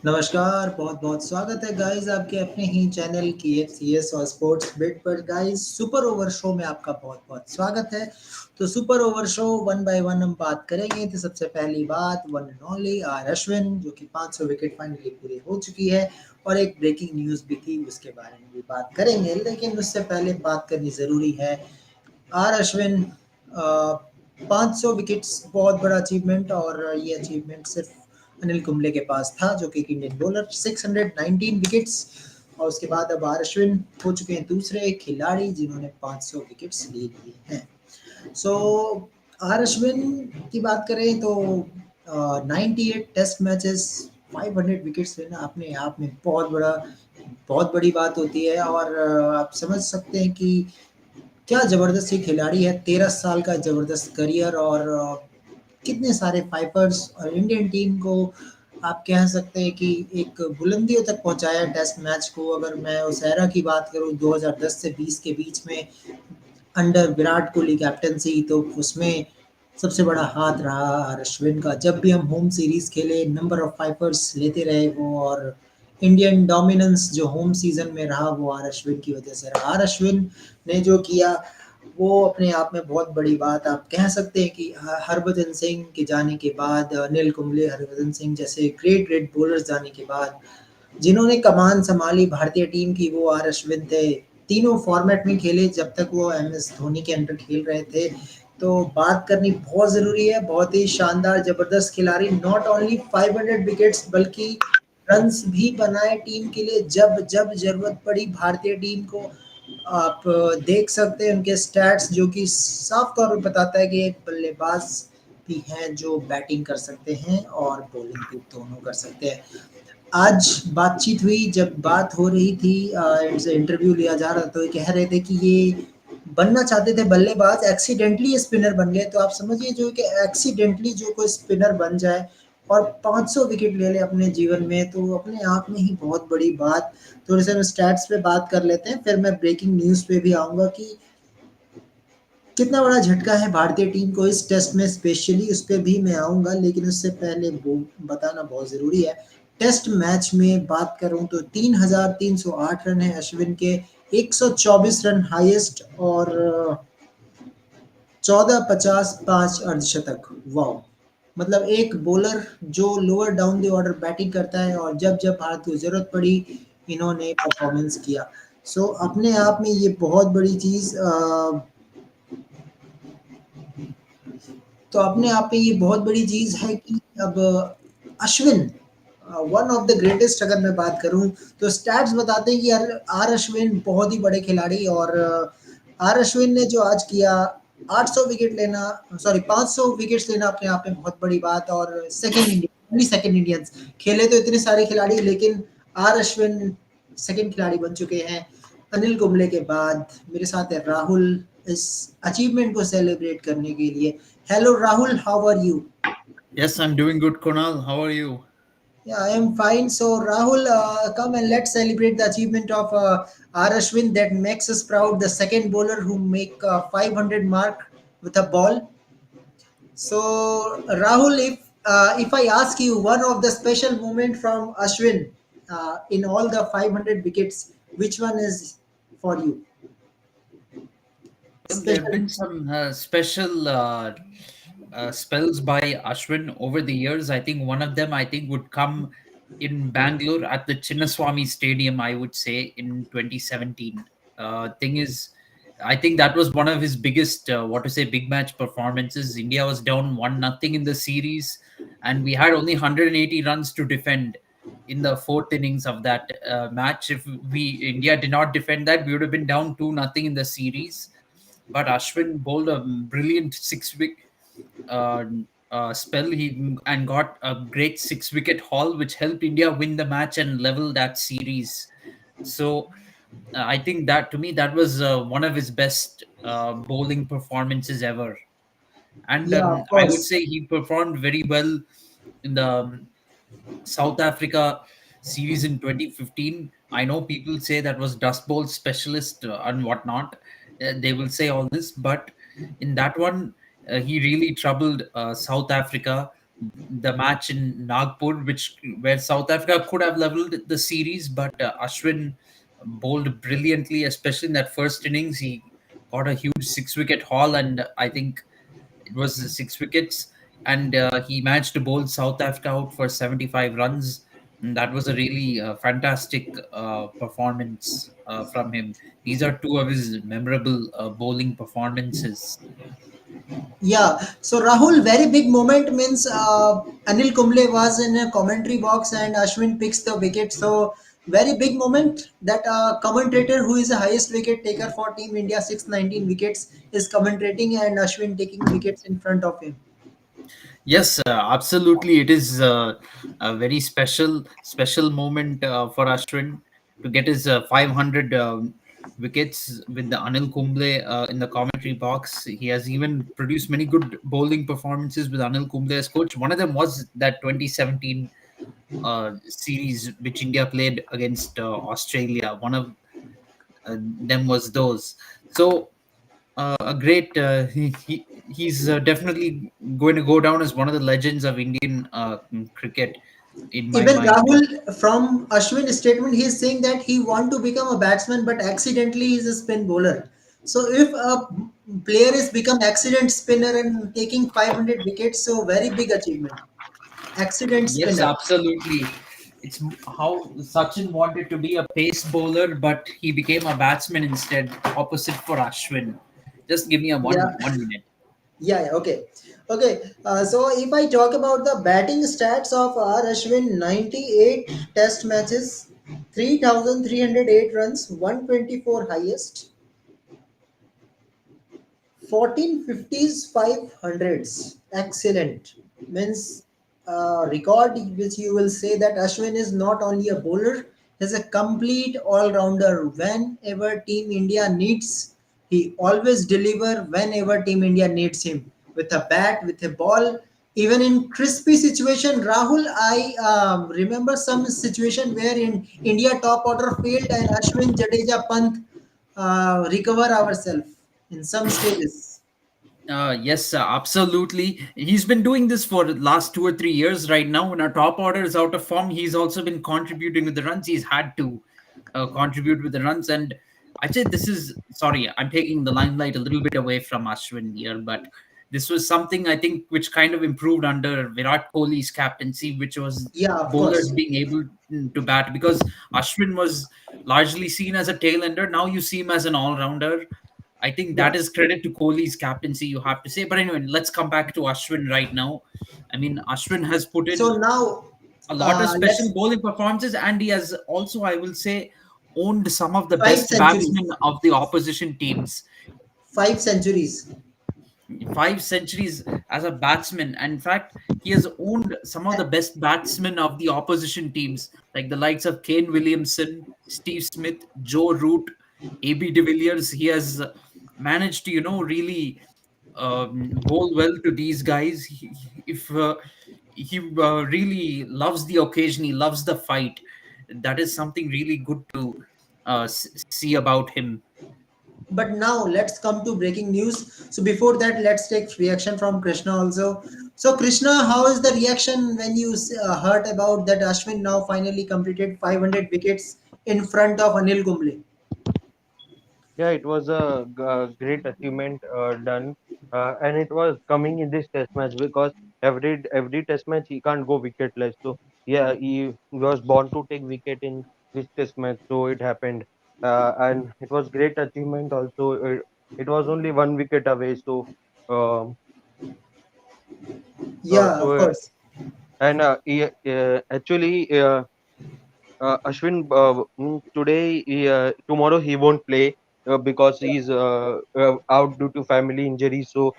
नमस्कार, बहुत-बहुत स्वागत है गाइस आपके अपने ही चैनल KFCS और स्पोर्ट्स बिट पर गाइस सुपर ओवर शो में आपका बहुत-बहुत स्वागत है। तो super over show one by one हम बात करेंगे। तो सबसे पहली बात one and only R Ashwin जो कि 500 विकेट फाइनली पूरी हो चुकी है और एक ब्रेकिंग न्यूज़ भी थी उसके बारे में भी बात करेंगे। लेकिन उससे पहले बात करनी ज़रूरी है आर अश्विन 500 विकेट्स बहुत बड़ा अचीवमेंट और ये अचीवमेंट सिर्फ अनिल कुंबले के पास था जो कि एक इंडियन बॉलर 619 विकेट्स और उसके बाद अब आर अश्विन हो चुके हैं दूसरे खिलाड़ी जिन्होंने 500 विकेट्स ले लिए हैं। सो आर अश्विन की बात करें तो 98 टेस्ट मैचेस 500 विकेट्स लेना अपने आप में बहुत बड़ी बात होती है और आप समझ सकते हैं कि क्या ज़बरदस्त ये खिलाड़ी है, 13 साल का ज़बरदस्त करियर और कितने सारे फाइफर्स और इंडियन टीम को आप कह सकते हैं कि एक बुलंदियों तक पहुँचाया टेस्ट मैच को। अगर मैं उस एरा की बात करूँ 2010 से 20 के बीच में अंडर विराट कोहली कैप्टेंसी तो उसमें सबसे बड़ा हाथ रहा आर अश्विन का। जब भी हम होम सीरीज़ खेले नंबर ऑफ फाइफर्स लेते रहे वो और इंडियन डोमिनेंस जो होम सीज़न में रहा वो आर अश्विन की वज़ह से रहा। आर अश्विन ने जो किया वो अपने आप में बहुत बड़ी बात आप कह सकते हैं कि हरभजन सिंह के जाने के बाद अनिल कुंबले, हरभजन सिंह जैसे ग्रेट बॉलर्स जाने के बाद जिन्होंने कमान सँभाली भारतीय टीम की वो आर अश्विन थे। तीनों फॉर्मेट में खेले जब तक वो एमएस धोनी के अंडर खेल रहे थे। तो बात करनी बहुत ज़रूरी है, बहुत ही शानदार ज़बरदस्त खिलाड़ी नॉट ओनली 500 विकेट्स बल्कि रन्स भी बनाए टीम के लिए जब ज़रूरत पड़ी भारतीय टीम को। आप देख सकते हैं उनके स्टैट्स जो कि साफ तौर पे बताता है कि एक बल्लेबाज भी हैं जो बैटिंग कर सकते हैं और बॉलिंग भी दोनों कर सकते हैं। आज बातचीत हुई जब बात हो रही थी इनसे इंटरव्यू लिया जा रहा था तो ये कह रहे थे कि ये बनना चाहते थे बल्लेबाज एक्सीडेंटली ये स्पिनर बन गए। तो आप समझिए जो कि एक्सीडेंटली जो कोई स्पिनर बन जाए और 500 विकेट ले ले अपने जीवन में तो अपने आप में ही बहुत बड़ी बात। थोड़े से हम स्टैट्स पे बात कर लेते हैं फिर मैं ब्रेकिंग न्यूज़ पे भी आऊँगा कि कितना बड़ा झटका है भारतीय टीम को इस टेस्ट में स्पेशली उस पे भी मैं आऊँगा लेकिन उससे पहले वो बताना बहुत ज़रूरी है। टेस्ट मैच में बात करूँ तो 3,308 रन है अश्विन के, 124 रन हाईएस्ट और 14 50 5 अर्धशतक। वाओ! मतलब एक बॉलर जो lower down the order batting करता है और जब भारत को ज़रूरत पड़ी इन्होंने परफॉर्मेंस किया। सो अपने आप में ये बहुत बड़ी चीज़ तो अपने आप में ये बहुत बड़ी चीज़ है कि अब Ashwin one of the greatest अगर मैं बात करूँ तो स्टैट्स बताते हैं कि आर आर अश्विन बहुत ही बड़े खिलाड़ी और आर अश्विन ने जो आज किया 800 विकेट लेना सॉरी 500 विकेट्स लेना अपने आप में बहुत बड़ी बात और सेकंड इंडियंस खेले तो इतने सारे खिलाड़ी लेकिन आर अश्विन सेकंड खिलाड़ी बन चुके हैं अनिल कुंबले के बाद। मेरे साथ है राहुल इस अचीवमेंट को सेलिब्रेट करने के लिए। Hello Rahul, how are you? Yes, I'm doing good, Kunal. How are you? Yeah, I am fine. So, Rahul, come and let's celebrate the achievement of R. Ashwin that makes us proud. The second bowler who make 500 mark with a ball. So, Rahul, if I ask you one of the special moment from Ashwin in all the 500 wickets, which one is for you? Well, there have Special. been some special spells by Ashwin over the years. I think one of them, I think, would come in Bangalore at the Chinnaswamy Stadium, I would say, in 2017. Thing is, I think that was one of his biggest, what to say, big match performances. India was down 1-0 in the series, and we had only 180 runs to defend in the fourth innings of that match. If India did not defend that, we would have been down 2-0 in the series, but Ashwin bowled a brilliant uh, spell. He and got a great 6 wicket haul, which helped India win the match and level that series. So I think that to me that was one of his best bowling performances ever. And Yeah, of I would course. say he performed very well in the South Africa series in 2015. I know people say that was dust bowl specialist and whatnot. They will say all this, but in that one, he really troubled South Africa. the match in Nagpur, which where South Africa could have leveled the series, but Ashwin bowled brilliantly, especially in that first innings. He got a huge six-wicket haul, and I think it was 6 wickets, and he managed to bowl South Africa out for 75 runs. And that was a really fantastic performance from him. These are two of his memorable bowling performances. Yeah, so Rahul, very big moment means Anil Kumble was in a commentary box and Ashwin picks the wicket. So very big moment that commentator who is the highest wicket taker for Team India, 619 wickets, is commentating and Ashwin taking wickets in front of him. Yes, absolutely. It is a very special moment for Ashwin to get his 500 wickets with the Anil Kumble in the commentary box. He has even produced many good bowling performances with Anil Kumble as coach. One of them was that 2017 series which India played against Australia. One of them was those. So a great. He's definitely going to go down as one of the legends of Indian cricket, in my Even mind. Rahul from Ashwin's statement, he is saying that he want to become a batsman, but accidentally is a spin bowler. So if a player is become accident spinner and taking 500 wickets, so very big achievement. Accident Yes, spinner. absolutely. It's how Sachin wanted to be a pace bowler, but he became a batsman instead, opposite for Ashwin. Just give me a Yeah, one minute. yeah, okay. Okay, so if I talk about the batting stats of R. Ashwin, 98 test matches, 3,308 runs, 124 highest, 1450s, 500s. Excellent. Means record which you will say that Ashwin is not only a bowler, he's a complete all-rounder. Whenever Team India needs, he always deliver whenever Team India needs him. With a bat, with a ball, even in crispy situation, Rahul, I remember some situation where in India top order failed and Ashwin Jadeja Pant recover ourselves in some stages. Yes, absolutely. He's been doing this for the last 2 or 3 years right now. When our top order is out of form, he's also been contributing with the runs. He's had to contribute with the runs. And I say this is, sorry, I'm taking the limelight a little bit away from Ashwin here, but this was something I think which kind of improved under Virat Kohli's captaincy, which was Yeah, of bowlers course. being able to bat, because Ashwin was largely seen as a tail ender. Now you see him as an all rounder. I think Yeah. that is credit to Kohli's captaincy, you have to say. But anyway, let's come back to Ashwin right now. I mean, Ashwin has put in So now a lot of let's special bowling performances, and he has also, I will say, owned some of the five best batsmen centuries. of the opposition teams. 5 centuries. 5 centuries as a batsman. And in fact, he has owned some of the best batsmen of the opposition teams, like the likes of Kane Williamson, Steve Smith, Joe Root, AB de Villiers. He has managed to, really bowl well to these guys. If he really loves the occasion, he loves the fight. That is something really good to see about him. But now let's come to breaking news. So before that, let's take reaction from Krishna also. So Krishna, how is the reaction when you heard about that Ashwin now finally completed 500 wickets in front of Anil Kumble? Yeah, it was a great achievement done, and it was coming in this test match because every test match he can't go wicketless. So yeah, he was born to take wicket in this test match. So it happened, and it was great achievement. Also, it was only one wicket away. So, um, Yeah, of so course. and actually. Ashwin, today, tomorrow he won't play because he's out due to family injury. So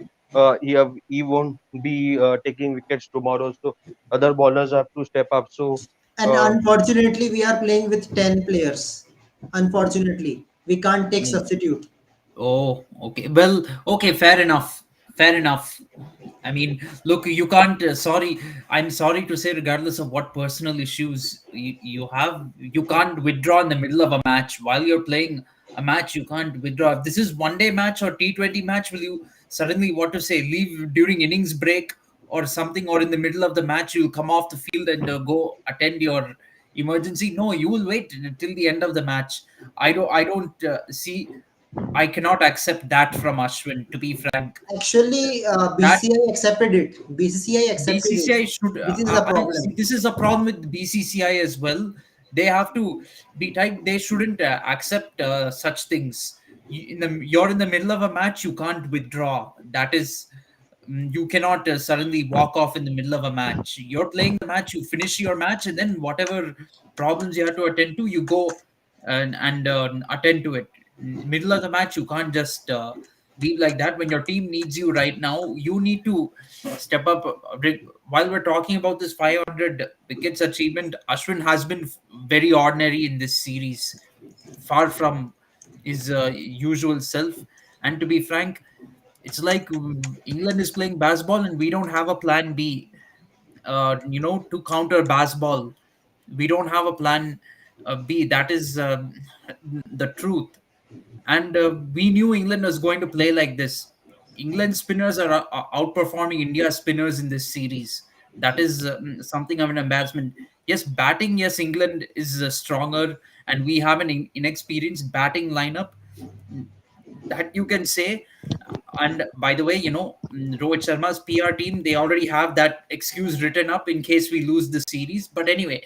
he won't be taking wickets tomorrow. So other bowlers have to step up. So And uh, unfortunately, we are playing with 10 players. Unfortunately, we can't take Mm. substitute. Oh, okay. Well, okay, fair enough. Fair enough. I mean, look, you can't. Sorry, I'm sorry to say, regardless of what personal issues you have, you can't withdraw in the middle of a match while you're playing a match. You can't withdraw. If this is one day match or T20 match, will you suddenly, what to say, leave during innings break or something, or in the middle of the match you'll come off the field and go attend your emergency. No, you will wait until the end of the match. I don't see. I cannot accept that from Ashwin, to be frank. Actually, That BCCI accepted it. BCCI accepted it. BCCI should. This is the I see. problem. This is a problem with BCCI as well. They have to be tight. They shouldn't accept such things. You're in the middle of a match. You can't withdraw. That is, you cannot suddenly walk off in the middle of a match. You're playing the match. You finish your match, and then whatever problems you have to attend to, you go and attend to it. Middle of the match, you can't just leave like that. When your team needs you right now, you need to step up. While we're talking about this 500 wickets achievement, Ashwin has been very ordinary in this series, far from his usual self. And to be frank, it's like England is playing baseball and we don't have a plan B. To counter baseball, we don't have a plan B. That is the truth. And we knew England was going to play like this. England spinners are outperforming India spinners in this series. That is something of an embarrassment. Yes, batting, yes, England is stronger, and we have an inexperienced batting lineup. That you can say. And by the way, Rohit Sharma's PR team, they already have that excuse written up in case we lose the series. But anyway,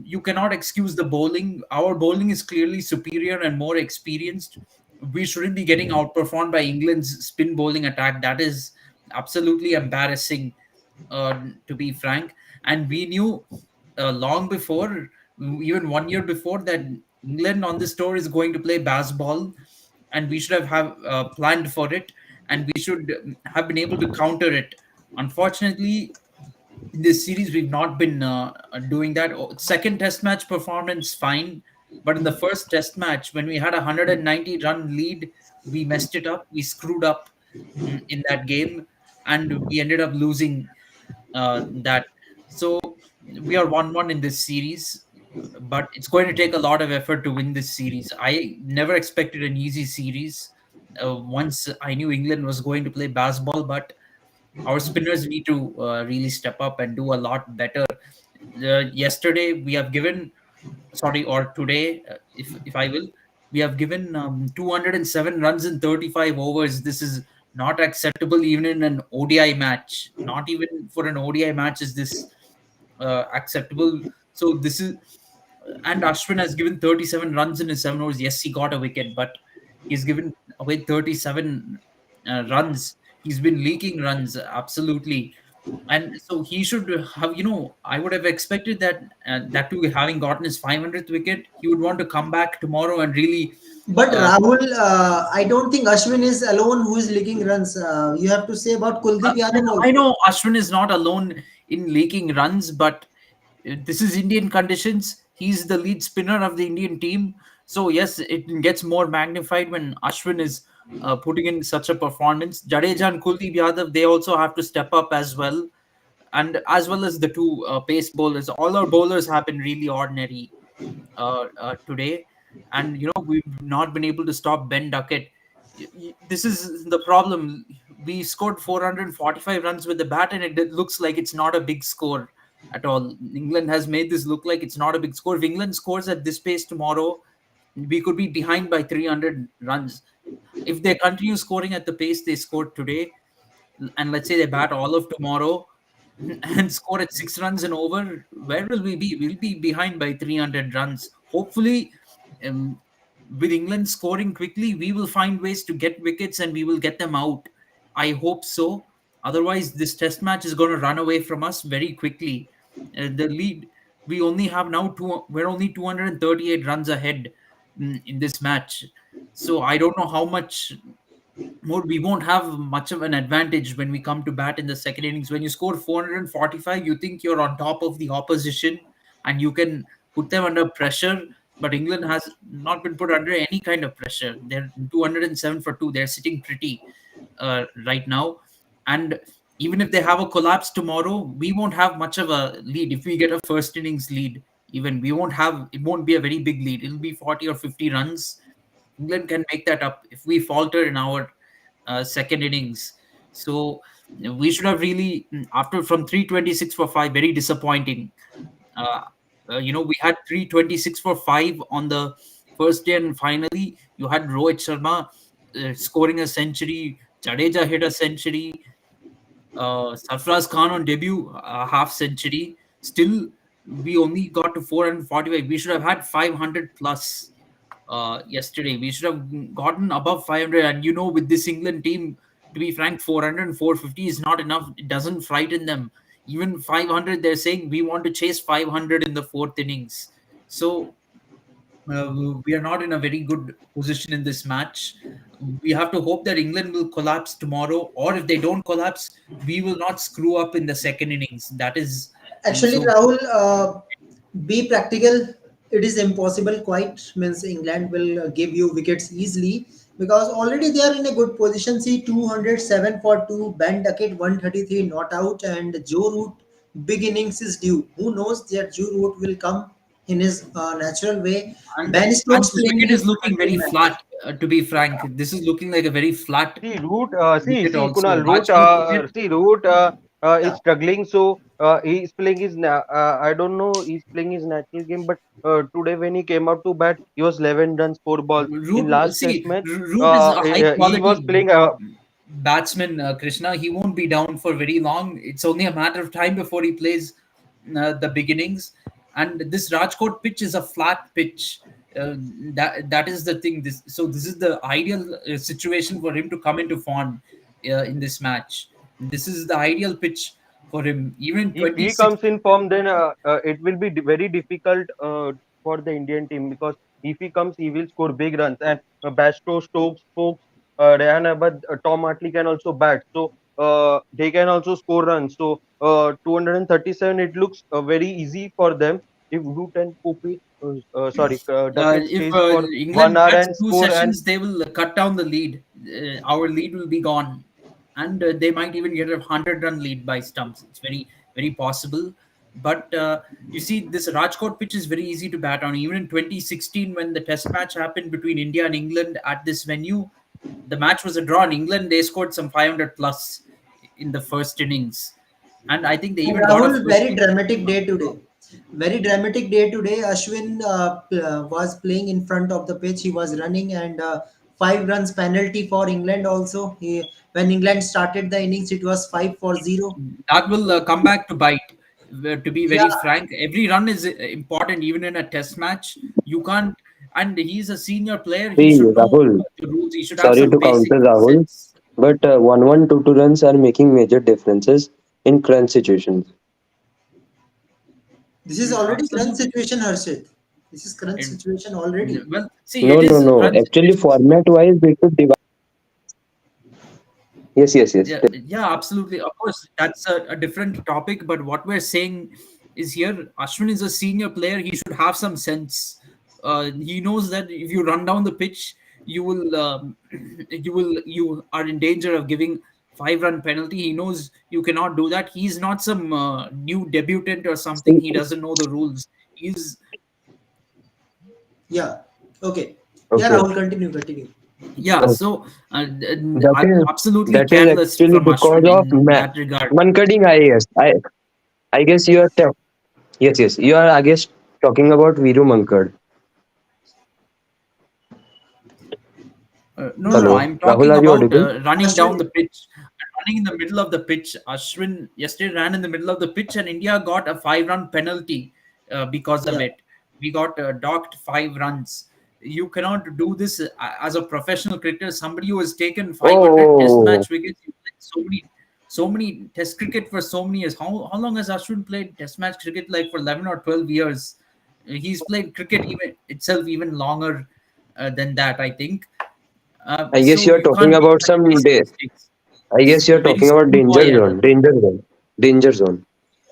you cannot excuse the bowling. Our bowling is clearly superior and more experienced. We shouldn't be getting outperformed by England's spin bowling attack. That is absolutely embarrassing, to be frank. And we knew long before, even 1 year before, that England on this tour is going to play baseball, and we should have planned for it, and we should have been able to counter it. Unfortunately, in this series we've not been doing that. Second test match performance fine, but in the first test match when we had a 190 run lead, we messed it up. We screwed up in that game, and we ended up losing that. So we are 1-1 in this series, but it's going to take a lot of effort to win this series. I never expected an easy series. Once I knew England was going to play baseball, but our spinners need to really step up and do a lot better. Yesterday we have given, sorry, or today, if I will, we have given 207 runs in 35 overs. This is not acceptable even in an ODI match. Not even for an ODI match is this acceptable. So this is, and Ashwin has given 37 runs in his 7 overs. Yes, he got a wicket, but he's given away 37 runs. He's been leaking runs absolutely, and so he should have. I would have expected that that too, having gotten his 500th wicket, he would want to come back tomorrow and really. But Uh, Rahul, I don't think Ashwin is alone who is leaking runs. You have to say about Kuldeep I Yadav know, I also. know Ashwin is not alone in leaking runs, but this is Indian conditions. He's the lead spinner of the Indian team. So, yes, it gets more magnified when Ashwin is putting in such a performance. Jadeja and Kuldeep Yadav, they also have to step up as well. And as well as the two pace bowlers. All our bowlers have been really ordinary today. And, we've not been able to stop Ben Duckett. This is the problem. We scored 445 runs with the bat, and it looks like it's not a big score at all. England has made this look like it's not a big score. If England scores at this pace tomorrow, we could be behind by 300 runs. If they continue scoring at the pace they scored today, and let's say they bat all of tomorrow and score at 6 runs and over, where will we be? We'll be behind by 300 runs. Hopefully, um, with England scoring quickly, we will find ways to get wickets and we will get them out. I hope so. Otherwise, this test match is going to run away from us very quickly. The lead, we only have now we're only 238 runs ahead in this match. So I don't know how much more. We won't have much of an advantage when we come to bat in the second innings. When you score 445, you think you're on top of the opposition and you can put them under pressure. But England has not been put under any kind of pressure. They're 207 for 2. They're sitting pretty right now. And even if they have a collapse tomorrow, we won't have much of a lead. If we get a first innings lead, even we won't have, it won't be a very big lead. It'll be 40 or 50 runs. England can make that up if we falter in our second innings. So We should have really, after from 326 for 5, very disappointing. Uh, we had 326 for 5 on the first day, and finally you had Rohit Sharma scoring a century, Jadeja hit a century, Sarfraz Khan on debut, a half century. Still, we only got to 445. We should have had 500 plus yesterday. We should have gotten above 500. And with this England team, to be frank, 400 and 450 is not enough. It doesn't frighten them. Even 500, they're saying we want to chase 500 in the fourth innings. So uh, we are not in a very good position in this match. We have to hope that England will collapse tomorrow, or if they don't collapse, we will not screw up in the second innings. That is Actually, so. Rahul, be practical. It is impossible. Quite means England will give you wickets easily because already they are in a good position. See, 207 for two, Ben Duckett 133 not out, and Joe Root big innings is due. Who knows that Joe Root will come in his natural way. Ben And Stokes this playing wicket is his looking very 100 matches. flat. To be frank, this is looking like a very flat See, Root, wicket. Also, Kunal, Root, Rajkot wicket. Root is Yeah. struggling. So he's playing his, I don't know, he's playing his natural game. But today when he came out to bat, he was 11 runs, 4 balls. In Root, last test see, match, Root is a high he was quality playing. batsman, Krishna. He won't be down for very long. It's only a matter of time before he plays the beginnings. And this Rajkot pitch is a flat pitch. That is the thing. This is the ideal situation for him to come into form in this match. This is the ideal pitch for him. Even in If he 26. comes in form, then it will be very difficult for the Indian team because if he comes, he will score big runs. And Basto, Stokes, Folks, Rehan Ahmed, Tom Hartley can also bat, so they can also score runs. So 237, it looks very easy for them if Root and Duckett If stays for one England hour bats and two score. And sessions, they will cut down the lead. Our lead will be gone, and they might even get a 100-run lead by stumps. It's very, very possible. But you see, this Rajkot pitch is very easy to bat on. Even in 2016, when the Test match happened between India and England at this venue, the match was a draw. In England, they scored some 500 plus in the first innings, and I think they And even got a Rahul, first very wicket. dramatic day today. Very dramatic day today. Ashwin was playing in front of the pitch. He was running and 5 runs penalty for England also. When England started the innings, it was 5 for 0. That will come back to bite. To be Yeah, very frank, every run is important, even in a test match. You can't, and he's a senior player. He See, should know Rahul, the rules. He should have sorry some to basic counter Rahul, sense. but 1-1, 2-2 runs are making major differences in crunch situations. this is already crunch Absolutely. situation, Harshit. This is crunch And, situation already. well, see, No, it no, is no. crunch Actually, situation. format-wise, we should divide. Yes, yes, yes. Yeah, absolutely. Of course, that's a different topic. But what we're saying is here, Ashwin is a senior player. He should have some sense. He knows that if you run down the pitch, you will, you are in danger of giving 5 run penalty. He knows you cannot do that. He's not some new debutant or something. See, He doesn't know the rules. He's Yeah. Okay. Yeah, okay. Rahul, continue, continue. Yeah. Oh, So that is absolutely that is careless actually from because Ashwin of in that regard. mankading IAS. I guess you are yes, yes. You are I guess talking about Viru Mankad. No, no, no. No, Hello, I'm Rahul. talking Are you about audible? running down Ashwin. the pitch, running in the middle of the pitch. Ashwin yesterday ran in the middle of the pitch, and India got a 5 run penalty because of Yeah. it. We got docked 5 runs. You cannot do this as a professional cricketer. Somebody who has taken 500 Test Oh, match wickets. You played so many Test cricket for so many years. How long has Ashwin played Test match cricket? Like for 11 or 12 years. He's played cricket even itself even longer than that, I think. I guess So you are you talking can't make about such some basic day. mistakes. I guess you are Very talking about schoolboy danger error. zone, danger zone, danger zone.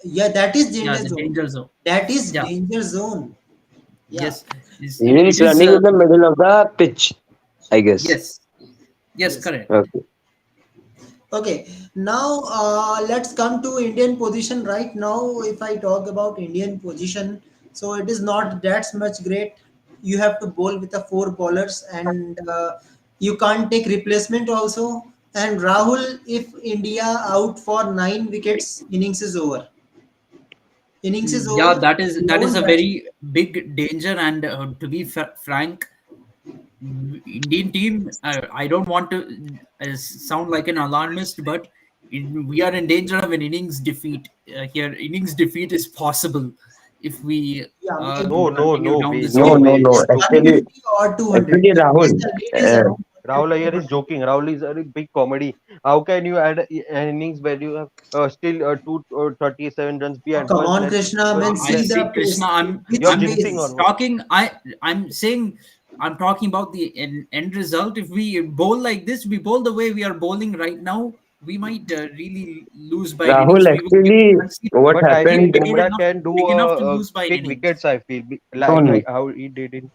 Yeah, that is Yeah, danger the zone. danger zone. That is Yeah, danger zone. Yeah. yes, He it means is. running in the middle of the pitch. I guess. Yes, yes, Yes. correct. Okay. Okay, now let's come to Indian position right now. If I talk about Indian position, so it is not that much great. You have to bowl with the 4 bowlers, and you can't take replacement also. And Rahul, if India out for 9 wickets, innings is over. Innings is Yeah, over. that is Lone a batsman. very big danger. And to be frank, Indian team, I don't want to sound like an alarmist, but we are in danger of an innings defeat here. Innings defeat is possible if we Yeah, maybe. continue No down way, this No, no no, way. way. He no. is joking. Actually, 150 or 200. actually, Because Rahul, the lead is around Rahul Iyer is 150. joking. Rahul is a big comedy. How can you add an innings where you have still 237 runs Oh, behind? come First, on, let Krishna. I mean, first I see let see, the Krishna. pace. Which you're I'm jinxing or pace? what? talking. I'm saying I'm talking about the end result. If we bowl like this, we bowl the way we are bowling right now, we might really lose by an Rahul, innings. We will give actually, concede what But I big, think happened? big Bumrah enough, can do big enough to lose by an take innings. wickets. I feel No, like no, how he did in.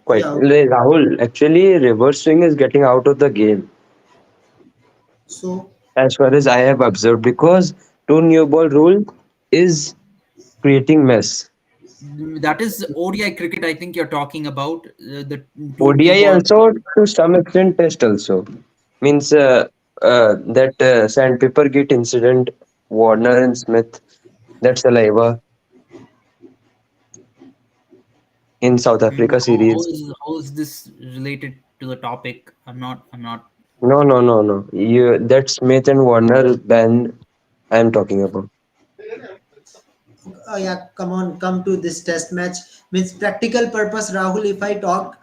quite. Yeah. Rahul, actually, reverse swing is getting out of the game, So, as far as I have observed, because two new ball rule is creating mess. That is ODI cricket. I think you're talking about the two new ODI ball. also to some extent test also means that sandpaper gate incident, Warner and Smith, that saliva in South Africa series. How is this related to the topic? I'm not. No, no, no, no. That Smith and Warner ban I am talking about. yeah, come on, come to this test match. Means practical purpose, Rahul. If I talk,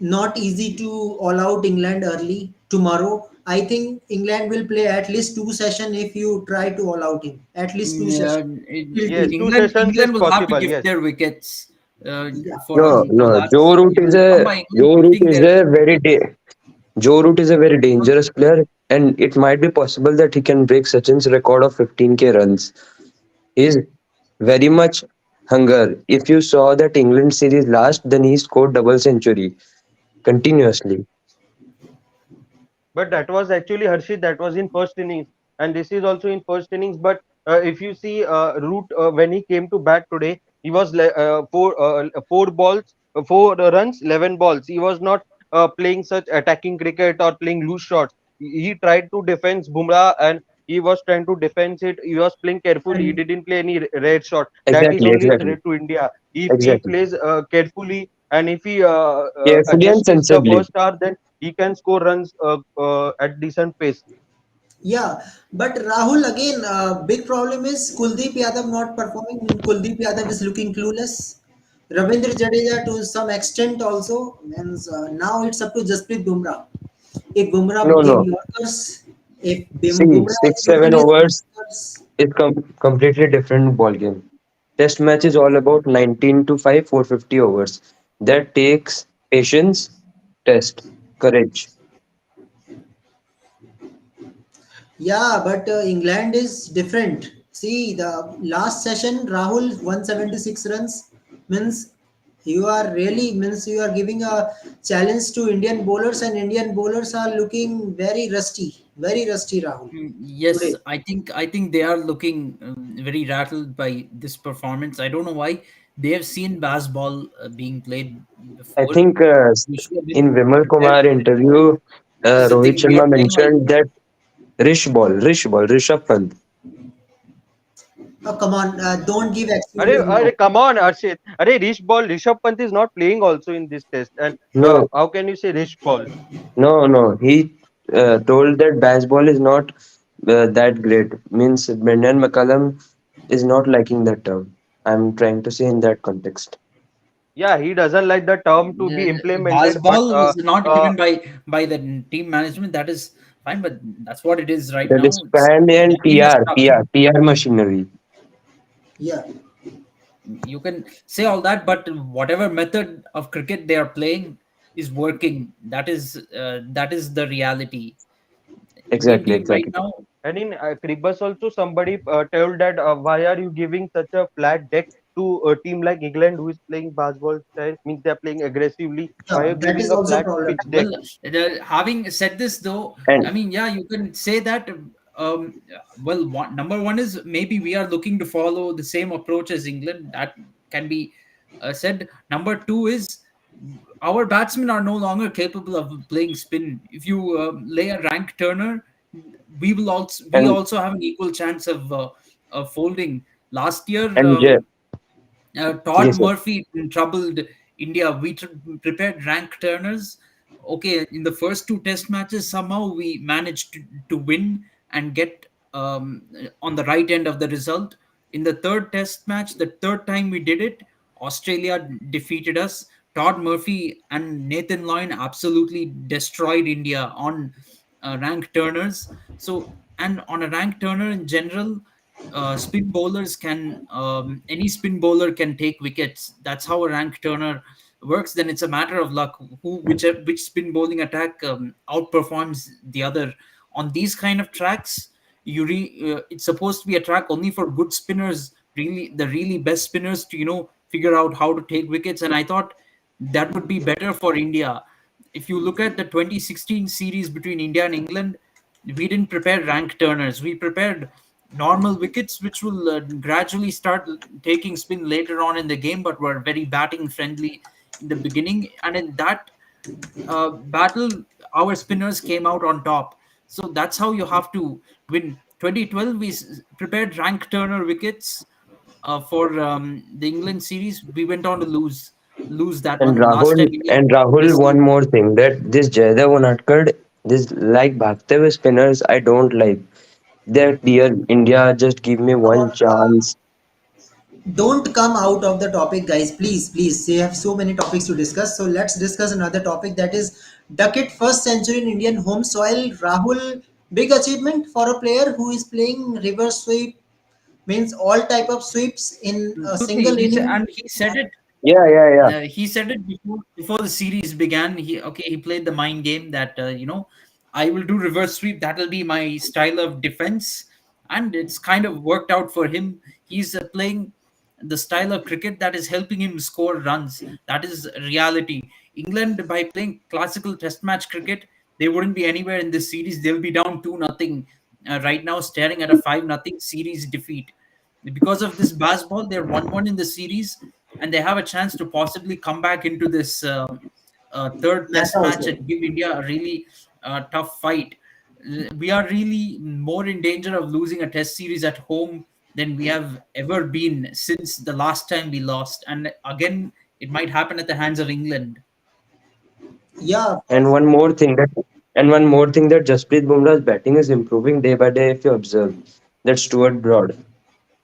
not easy to all out England early tomorrow. I think England will play at least two session if you try to all out him. At least two Yeah, session. Till Yes, till. two England sessions is will have to possible. gift Yes, their wickets Yeah. for No, no. that. Joe Root It is will come a by England gifting their. Joe Root is a very dangerous player, and it might be possible that he can break Sachin's record of 15K runs. He's very much hunger. If you saw that England series last, then he scored double century continuously. but that was actually Harshit. That was in first innings, and this is also in first innings. But if you see Root when he came to bat today, he was four balls, four runs, 11 balls. He was not playing such attacking cricket or playing loose shots. He tried to defend Bumrah and he was trying to defend it. He was playing carefully. He And didn't play any red shot. That is Exactly, only exactly, threat to India. If he exactly. plays carefully and if he Carefully and adjusts the sensibly. first hour, then he can score runs at decent pace. yeah, but Rahul again, big problem is Kuldeep Yadav not performing. Kuldeep Yadav is looking clueless. Ravindra Jadeja to some extent also means now it's up to Jasprit Bumrah. If No, Bumrah give no. Yorkers, if See, Bumrah is six, giving seven his overs Yorkers, is completely different ball game. Test match is all about 19 to 5, 450 overs. That takes patience, test, courage. yeah, but England is different. See, the last session, Rahul 176 runs means you are really means you are giving a challenge to Indian bowlers, and Indian bowlers are looking very rusty, Rahul Yes, today. I think they are looking very rattled by this performance. I don't know why. They have seen baseball being played I before. think We should have been in Vimal prepared Kumar for it. interview, That is the Rohit thing. We are Sharma playing like. mentioned that Rishabh Pant. Oh, come on, don't give Arey, excuses now. arey, come on, Arshit. Arey, Rishabh Pant is not playing also in this test. And No, how can you say Rish Ball? no, no. He told that baseball is not that great. Means Brendan McCullum is not liking that term. I'm trying to say in that context. Yeah, he doesn't like the term to be implemented, but Baseball was not given by the team management. That is fine, but that's what it is right That is now. fan The and team is stuck. PR machinery. Yeah, You can say all that, but whatever method of cricket they are playing is working. That is the reality. Indian Exactly, team right exactly. now. and in Kribas also somebody told that why are you giving such a flat deck to a team like England who is playing baseball style means they are playing aggressively. Why are yeah, you that is giving a also a flat problem. pitch deck? Well, having said this, though, I And mean, yeah, you can say that. Um, well, number one is maybe we are looking to follow the same approach as England. That can be said. Number two is our batsmen are no longer capable of playing spin. If you lay a rank Turner, we and also have an equal chance of folding. Last year, and Je- Todd yes, sir. Murphy troubled India. We prepared rank turners. Okay, in the first two test matches, somehow we managed to win and get on the right end of the result. In the third test match, the third time we did it, Australia defeated us. Todd Murphy and Nathan Lyon absolutely destroyed India on rank turners. So, and on a rank turner in general, spin bowlers can any spin bowler can take wickets. That's how a rank turner works. Then it's a matter of luck which spin bowling attack outperforms the other. On these kind of tracks, it's supposed to be a track only for good spinners, really the really best spinners, to figure out how to take wickets. And I thought that would be better for India. If you look at the 2016 series between India and England, we didn't prepare rank turners. We prepared normal wickets, which will gradually start taking spin later on in the game, but were very batting friendly in the beginning. And in that battle, our spinners came out on top. So that's how you have to win. 2012, we prepared rank turner wickets for the England series. We went on to lose that And one. Last time Rahul, India and Rahul, missed. one more thing that this Jaydev Unatkar, this like Bhagte spinners, I don't like. That dear India, just give me one chance. Don't come out of the topic, guys, please, please. We have so many topics to discuss, so let's discuss another topic, that is Duckett first century in Indian home soil. Rahul, big achievement for a player who is playing reverse sweep, means all type of sweeps in a Absolutely, single inning. and he said it. Yeah, yeah, yeah. He said it before the series began. He played the mind game that I will do reverse sweep. That'll be my style of defense, and it's kind of worked out for him. He's playing the style of cricket that is helping him score runs. That is reality. England, by playing classical Test match cricket, they wouldn't be anywhere in this series. They'll be down 2-0 right now, staring at a 5-0 series defeat. Because of this baseball, they're 1-1 in the series, and they have a chance to possibly come back into this third That's test match also. and give India a really tough fight. We are really more in danger of losing a test series at home than we have ever been since the last time we lost. And again, it might happen at the hands of England. Yeah, And one more thing that and one more thing that Jasprit Bumrah's batting is improving day by day. If you observe that Stuart Broad,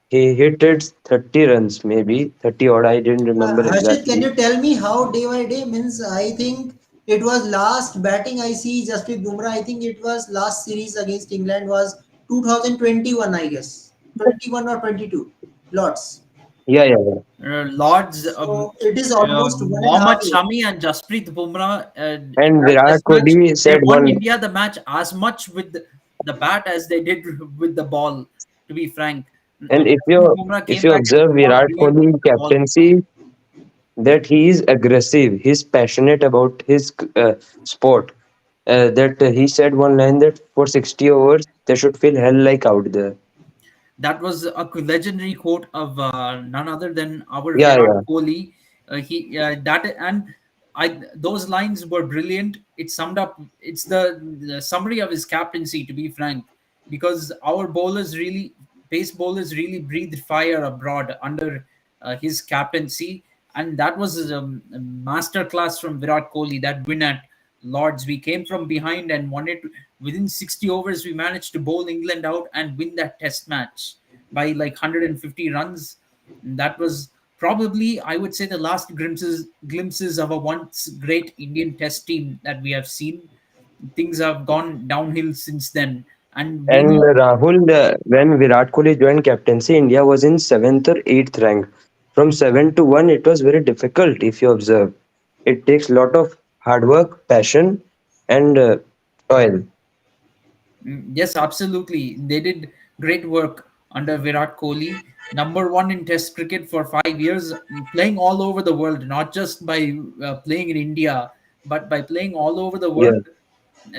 he hit it 30 runs, maybe 30 odd. I didn't remember Harshit, can exactly. you tell me how day by day means? I think it was last batting I see Jasprit Bumrah. I think it was last series against England was 2021, I guess 21 or 22. Lots. Yeah, yeah, yeah. Lords, So it is almost 1.5 Mohammad years. Shami and Jasprit Bumrah, And that Virat test match, Kohli they said won one, India the match as much with the bat as they did with the ball, to be frank. and Jasprit Bumrah if came you back and observe performed Virat brilliantly Kohli with the ball. captaincy, that he is aggressive, he's passionate about his sport. That he said one line that for 60 overs they should feel hell like out there. That was a legendary quote of none other than our Yeah, Virat yeah. Kohli. He that and I those lines were brilliant. It summed up. It's the summary of his captaincy, to be frank, because our pace bowlers really breathed fire abroad under his captaincy, and that was a masterclass from Virat Kohli. That win at Lords, we came from behind and won it within 60 overs. We managed to bowl England out and win that Test match by like 150 runs. And that was probably, I would say, the last glimpses of a once great Indian Test team that we have seen. Things have gone downhill since then, and we And will. Rahul, when Virat Kohli joined captaincy, India was in seventh or eighth rank. From 7 to 1, it was very difficult. If you observe, it takes a lot of hard work, passion, and toil. Yes, absolutely. They did great work under Virat Kohli. Number one in Test cricket for 5 years, playing all over the world, not just by playing in India, but by playing all over the Yeah. world.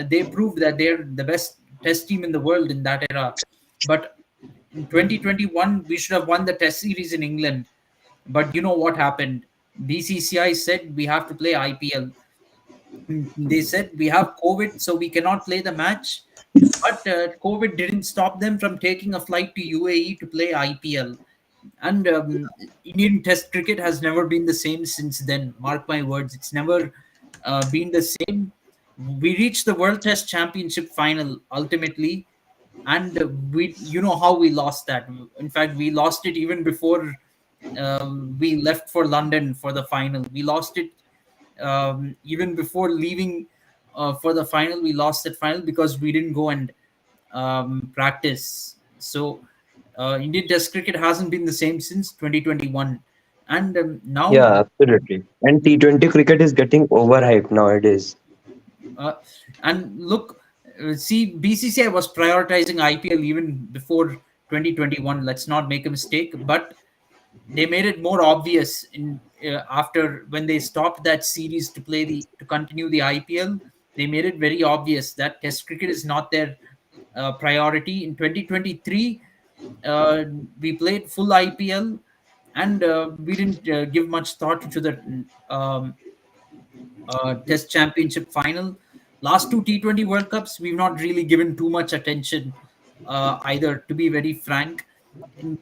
They proved that they're the best Test team in the world in that era. But in 2021, we should have won the Test series in England. But you know what happened? BCCI said we have to play IPL. They said we have COVID, so we cannot play the match. But COVID didn't stop them from taking a flight to UAE to play IPL. And Indian Test cricket has never been the same since then. Mark my words, it's never been the same. We reached the World Test Championship final ultimately, and you know how we lost that. In fact, we lost it even before we left for London for the final. We lost it even before leaving for the final. We lost that final because we didn't go and practice. So Indian Test cricket hasn't been the same since 2021, and now. Yeah, absolutely. And T20 cricket is getting overhyped nowadays. Uh, and look, see, BCCI was prioritizing IPL even before 2021. Let's not make a mistake, but they made it more obvious in after when they stopped that series to continue the IPL. They made it very obvious that Test cricket is not their priority. In 2023, uh, we played full IPL, and we didn't give much thought to the Test Championship final. Last two T20 World Cups, we've not really given too much attention either, to be very frank. In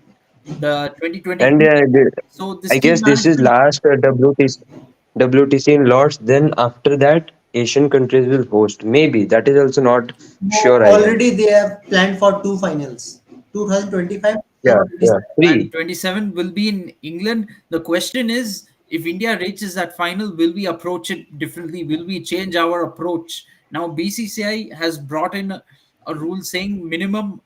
the And 2022, so this I team guess this is management, last WTC in Lords. Then after that, Asian countries will host. Maybe that is also not No, sure. I am. already they have planned for two finals. 2025, they have Yeah, already yeah, started. and three. 27 will be in England. The question is, if India reaches that final, will we approach it differently? Will we change our approach? Now, BCCI has brought in a rule saying minimum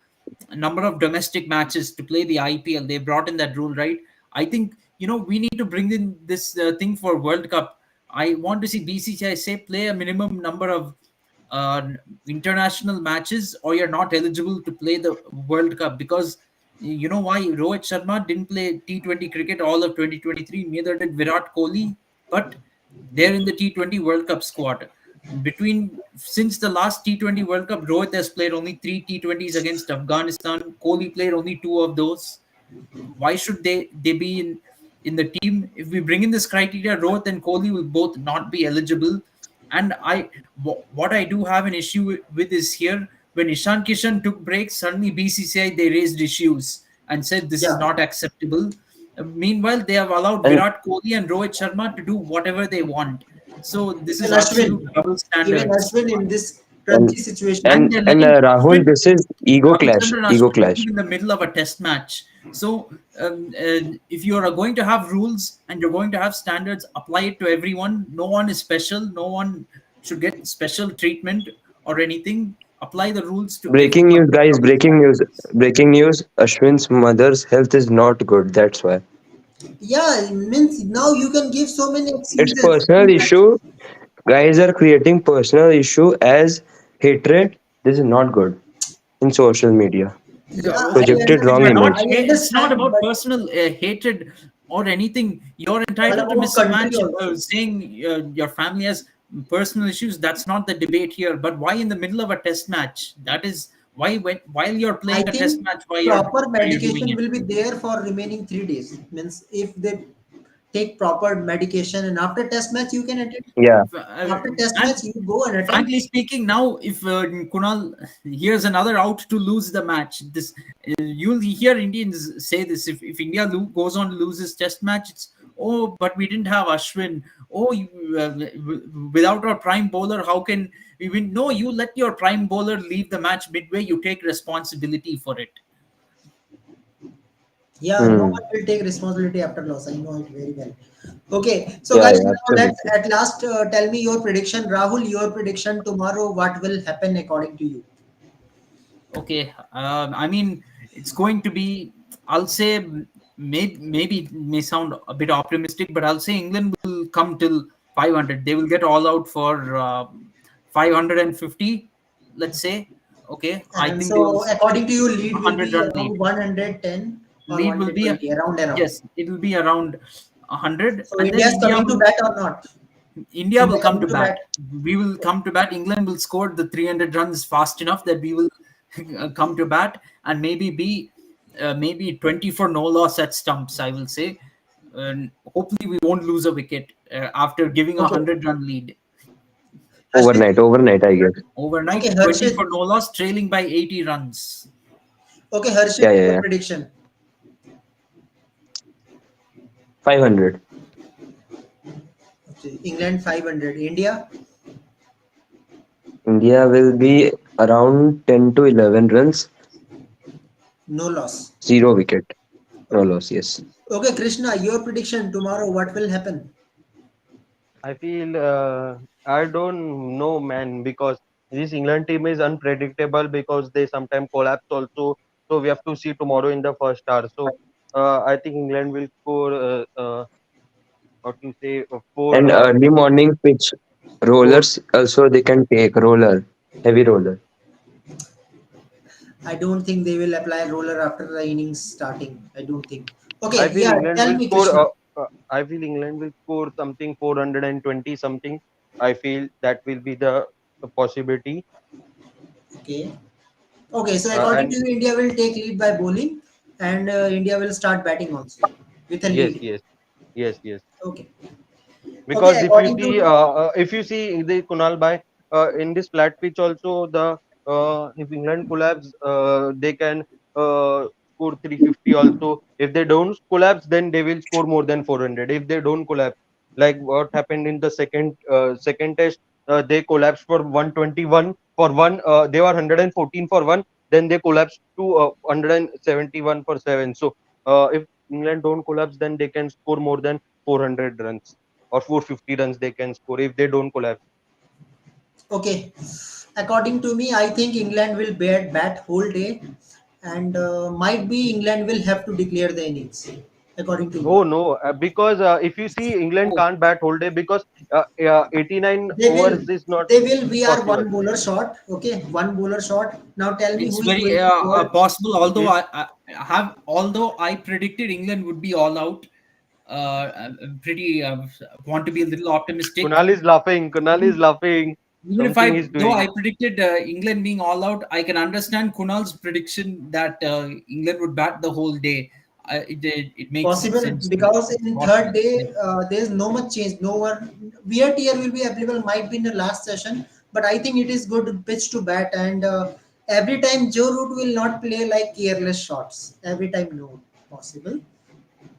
number of domestic matches to play the IPL. They brought in that rule, right? I think, we need to bring in this thing for World Cup. I want to see BCCI say play a minimum number of uh, international matches, or you're not eligible to play the World Cup. Because you know why Rohit Sharma didn't play T20 cricket all of 2023, neither did Virat Kohli, but they're in the T20 World Cup squad. Since the last T20 World Cup, Rohit has played only three T20s against Afghanistan. Kohli played only two of those. Why should they be in the team? If we bring in this criteria, Rohit and Kohli will both not be eligible. And what I do have an issue with is here, when Ishan Kishan took breaks, suddenly BCCI they raised issues and said this is Yeah. not acceptable. Meanwhile, they have allowed And Virat Kohli and Rohit Sharma to do whatever they want. So this Even is absolute Ashwin, double even standards. Ashwin in this and crunchy situation. And they're and letting Rahul, this is ego clash. Ravichandran Ego Ashwin clash. leave in the middle of a test match. So, if you are going to have rules and you're going to have standards, apply it to everyone. No one is special. No one should get special treatment or anything. Apply the rules to Breaking everyone. news, guys. Breaking news. Breaking news. Ashwin's mother's health is not good. That's why. Yeah, it means now you can give so many It's excuses. personal issue. Guys are creating personal issue as hatred. This is not good in social media. Yeah, I Projected wrong You're understand. not. I image. It's not understand, about but personal hatred or anything. You're all entitled to about miss a country match. also. Saying your family has personal issues. That's not the debate here. But why in the middle of a test match? That is why while you're I playing a test think match, proper why you're doing medication it. will be there for remaining 3 days. Means if they take proper medication and after test match you can attend. Yeah. After test And match you go and attend. frankly speaking, now if Kunal, here's another out to lose the match. This you'll hear Indians say this. If India goes on to lose this test match, it's but we didn't have Ashwin. Without our prime bowler, how can we win? No, you let your prime bowler leave the match midway. You take responsibility for it. Yeah, no Hmm. one will take responsibility after loss. I know it very well. Okay, so Yeah, guys, yeah, now let's absolutely. at last tell me your prediction, Rahul. Your prediction tomorrow. What will happen according to you? Okay, I mean, it's going to be. I'll say maybe it may sound a bit optimistic, but I'll say England will come till 500. They will get all out for 550. Let's say. Okay, I And think they will so, according to you, lead will 100 be run lead. around 110 or Lead will be 120, around and around. yes, it will be around 100, So and then India is coming to bat or not? India India will come coming to to bat. bat. We will come to bat. England will score the 300 runs fast enough that we will come to bat and maybe be maybe 20 for no loss at stumps, I will say. And hopefully we won't lose a wicket after giving a Okay. 100-run lead. Ashwin. Overnight, I guess. Overnight, Okay, 20 Harshit. for no loss, trailing by 80 runs. Okay, Harshit, Yeah, yeah, your yeah. prediction. 500. Okay, England 500. India, India will be around 10 to 11 runs, no loss. zero wicket, no Okay. loss. Yes. Okay, Krishna, your prediction tomorrow, what will happen? I feel I don't know, man, because this England team is unpredictable because they sometimes collapse also. So we have to see tomorrow in the first hour. So I think England will score. What you say? And early morning pitch Four. rollers also they can take roller, heavy roller. I don't think they will apply roller after the innings starting. I don't think. I Okay, feel yeah, England tell will me, score. Krishna. I feel England will score something 420 something. I feel that will be the possibility. Okay. Okay, so according And to you, India will take lead by bowling and India will start batting also with a yes, lead. yes, yes, yes. Okay. Okay, Because according to if you see the Kunal Bhai in this flat pitch also the if England collapse they can score 350 also. If they don't collapse then they will score more than 400. If they don't collapse, like what happened in the second test, they collapsed for 121 for one. They were 114 for one. Then they collapsed to 171 for seven. So if England don't collapse, then they can score more than 400 runs or 450 runs they can score if they don't collapse. okay, according to me, I think England will bat whole day, and might be England will have to declare the innings. According to me, Oh no, because if you see England Oh, can't bat whole day because 89 they will. overs is not They will. We are possible. one bowler short. Okay, one bowler short. Now tell me it's who is very going to bowl. possible. If Although I predicted England would be all out, I'm pretty want to be a little optimistic. Kunal is laughing, Kunal is Even laughing, even if something I he's though doing. I predicted England being all out, I can understand Kunal's prediction that England would bat the whole day. It makes Possible sense to me. because in What? third day there is no much change. No one weird tier will be available. Might be in the last session, but I think it is good pitch to bat. And every time Joe Root will not play like careless shots. Every time, no possible.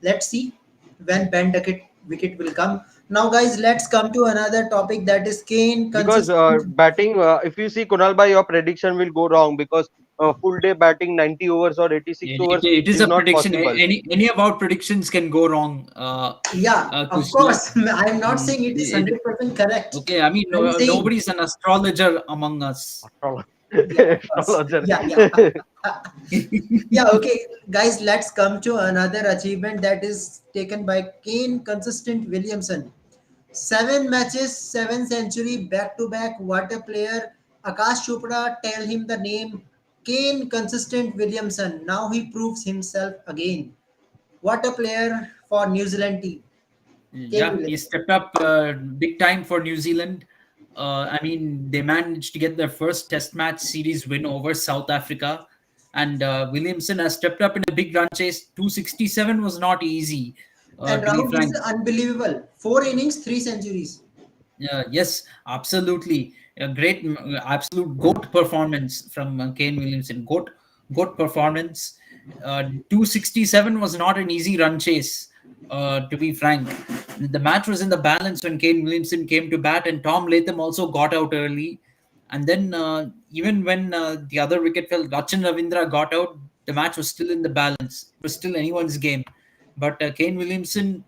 Let's see when Ben Duckett wicket will come. Now, guys, let's come to another topic that is Kane Because consistent. batting, if you see Kunal by your prediction will go wrong because full day batting 90 overs or 86 overs It is is a not prediction. possible. Any of our predictions can go wrong. Yeah, of Kushal. course. I'm not saying it is 100% correct. Okay, I mean, I'm saying, nobody's an astrologer among us. yeah, of course. Astrologer. Yeah, yeah. Yeah, okay, guys, let's come to another achievement that is taken by Kane consistent Williamson. 7 matches, 7 century back to back. What a player. Akash Chopra, tell him the name. Kane consistent Williamson. Now he proves himself again. What a player for New Zealand team. Kane Yeah, he Williamson. stepped up big time for New Zealand. I mean, they managed to get their first Test match series win over South Africa, and Williamson has stepped up in a big run chase. 267 was not easy, And to be Rahul, this is frank. unbelievable. 4 innings, 3 centuries. Yes, absolutely. A great, absolute goat performance from Kane Williamson. Goat performance. 267 was not an easy run chase, to be frank. The match was in the balance when Kane Williamson came to bat, and Tom Latham also got out early. And then, even when the other wicket fell, Rachin Ravindra got out, the match was still in the balance. It was still anyone's game. But Kane Williamson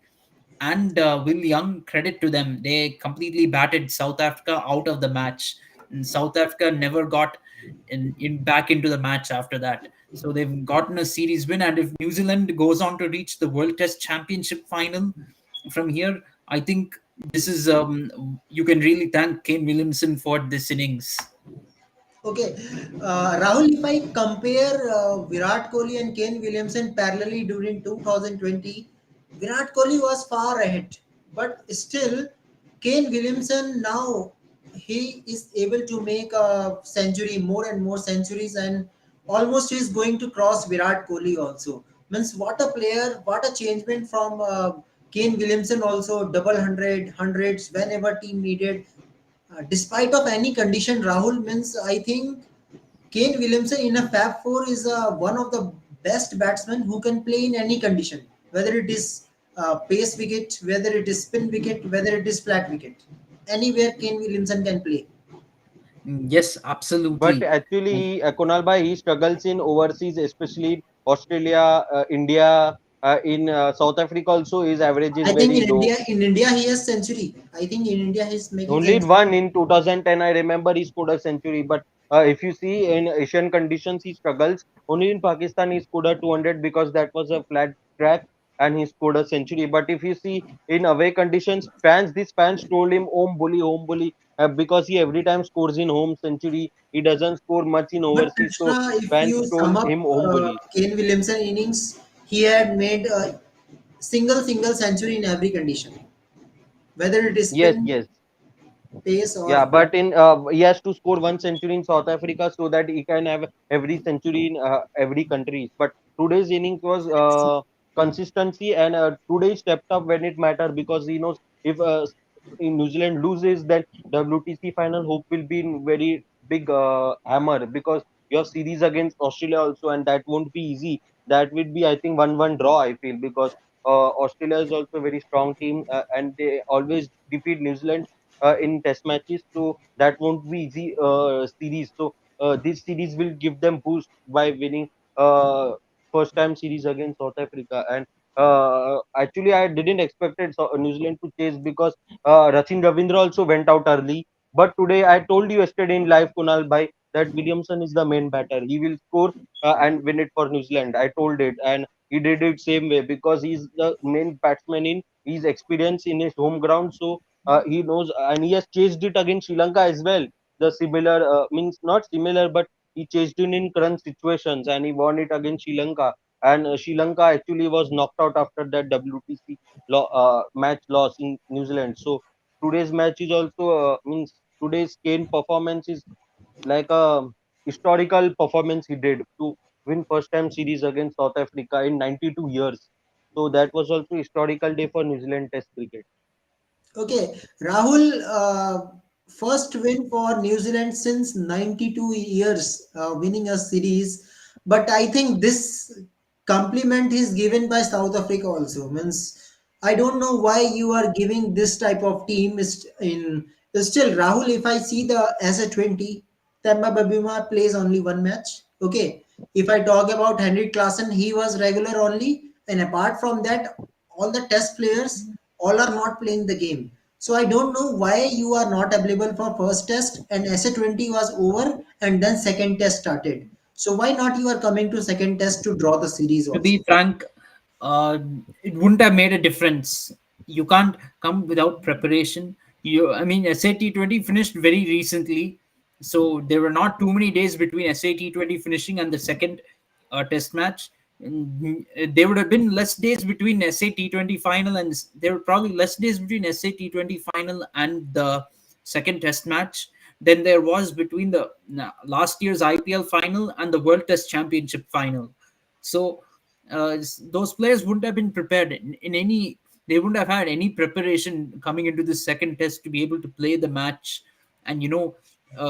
and Will Young, credit to them. They completely batted South Africa out of the match. And South Africa never got in back into the match after that. So they've gotten a series win. And if New Zealand goes on to reach the World Test Championship final from here, I think this is you can really thank Kane Williamson for this innings. Okay, Rahul, if I compare Virat Kohli and Kane Williamson parallelly during 2020, Virat Kohli was far ahead, but still, Kane Williamson now he is able to make a century, more and more centuries, and almost he is going to cross Virat Kohli also. Means what a player, what a changement from Kane Williamson also double hundred hundreds whenever team needed despite of any condition, Rahul means I think Kane Williamson in a Fab Four is one of the best batsmen who can play in any condition, whether it is pace wicket, whether it is spin wicket, whether it is flat wicket. Anywhere Kane Williamson can play. Yes, But absolutely. actually, Kunal bhai, he struggles in overseas, especially Australia, India, in South Africa also. His average is I think very low. In India he has century. I think in India he's making Only century. one in 2010, I remember he scored a century. But if you see in Asian conditions, he struggles. Only in Pakistan, he scored a 200 because that was a flat track and he scored a century. But if you see in away conditions, these fans told him, home bully, because he every time scores in home century. He doesn't score much in But overseas. So Krishna, if fans you told sum up him home bully. Kane Williamson innings, he had made a single century in every condition, whether it is Yes, spin, yes. pace, or Yeah, flat. but in he has to score one century in South Africa so that he can have every century in every country. But today's innings was consistency, and today stepped up when it mattered because he knows if in New Zealand loses, then WTC final hope will be in very big hammer because your series against Australia also, and that won't be easy. That will be, I think, 1-1 draw. I feel because Australia is also a very strong team, and they always defeat New Zealand in test matches, so that won't be easy series. So this series will give them boost by winning first time series against South Africa. And actually, I didn't expect it, New Zealand to chase because Rachin Ravindra also went out early. But today, I told you yesterday in live, Kunal bhai, that Williamson is the main batter. He will score and win it for New Zealand. I told it, and he did it same way because he's the main batsman in his experience in his home ground. So he knows, and he has chased it against Sri Lanka as well. The similar means not similar, but he chased it in current situations, and he won it against Sri Lanka. And Sri Lanka actually was knocked out after that WTC match loss in New Zealand. So today's match is also means today's Kane performance is like a historical performance he did to win first time series against South Africa in 92 years. So that was also historical day for New Zealand Test cricket. Okay, Rahul, first win for New Zealand since 92 years, winning a series. But I think this compliment is given by South Africa also. Means I don't know why you are giving this type of team is in still Rahul. If I see the as a 20, Temba Babima plays only one match. Okay, if I talk about Henrik Klassen, he was regular only, and apart from that, all the test players all are not playing the game. So I don't know why you are not available for first test and SA20 was over and then second test started. So why not you are coming to second test to draw the series To be also? frank, uh, it wouldn't have made a difference. You can't come without preparation. I mean, SAT20 finished very recently, so there were not too many days between SAT20 finishing and the second test match. There would have been less days between SAT20 final, and there were probably less days between SAT20 final and the second test match than there was between the last year's IPL final and the World Test Championship final. So those players wouldn't have been prepared in any. They wouldn't have had any preparation coming into the second test to be able to play the match, and